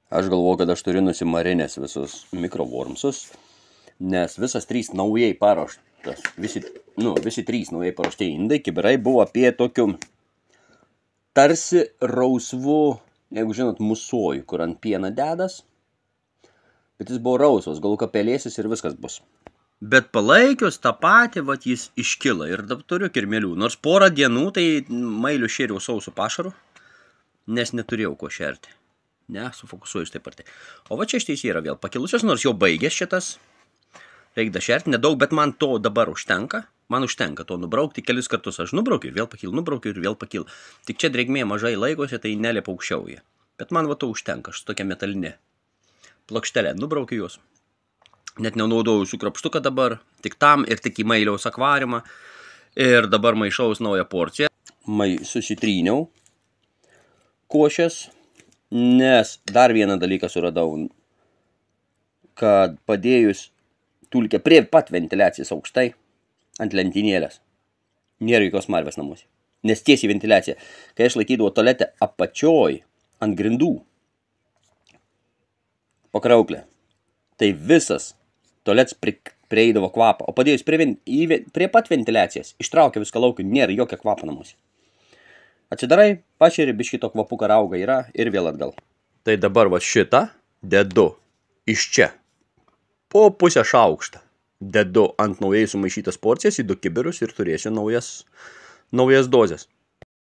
Aš galvoju, kad aš turiu nusimarinęs visus mikrovormsus, nes visas 3 naujai paruoštas, visi 3 naujai paruošti indai, kibirai buvo apie tokių tarsi rausvų, jeigu žinot, musojų, kur ant pieną dedas, bet jis buvo rausvas, galų kapelėsis ir viskas bus. Bet palaikius tą patį, vat jis iškilo ir dabar turiu kirmėlių, nors porą dienų tai mailių šėriau sausų pašaru, nes neturėjau ko šerti. Ne, sufokusuoju taip arti. O va čia šteis yra vėl pakilusios, nors jau baigęs šitas. Reikia šerti, nedaug, bet man to dabar užtenka. Man užtenka to nubraukti, kelis kartus aš nubraukiu ir vėl pakyl, nubraukiu ir vėl pakyl. Tik čia drėgmė mažai laikosi, tai neliep aukščiau jie. Bet man va to užtenka, aš tokia metalinė plokštelė nubraukiu juos. Net nenaudoju su krapštuką dabar, tik tam ir tik į mailiaus akvariumą. Ir dabar maišaus naują porciją. Susitryniau košės. Nes dar vieną dalyką suradau, kad padėjus tulkę prie pat ventiliacijas aukštai ant lentynėlės, nėra jokios marvės namuose. Nes tiesiai ventiliacija, kai aš laikydavau tualetę apačioj ant grindų pakrauklę, tai visas tualetas prieidavo kvapą, o padėjus prie pat ventiliacijas, ištraukia viską laukį, nėra jokio kvapo namuose. Atsidarai, pašeri, biškito kvapuką rauga yra ir vėl atgal. Tai dabar va šitą dedu iš čia. Po pusę šaukštą dedu ant naujai sumaišytas porcijas į 2 kibirus ir turėsiu naujas dozes.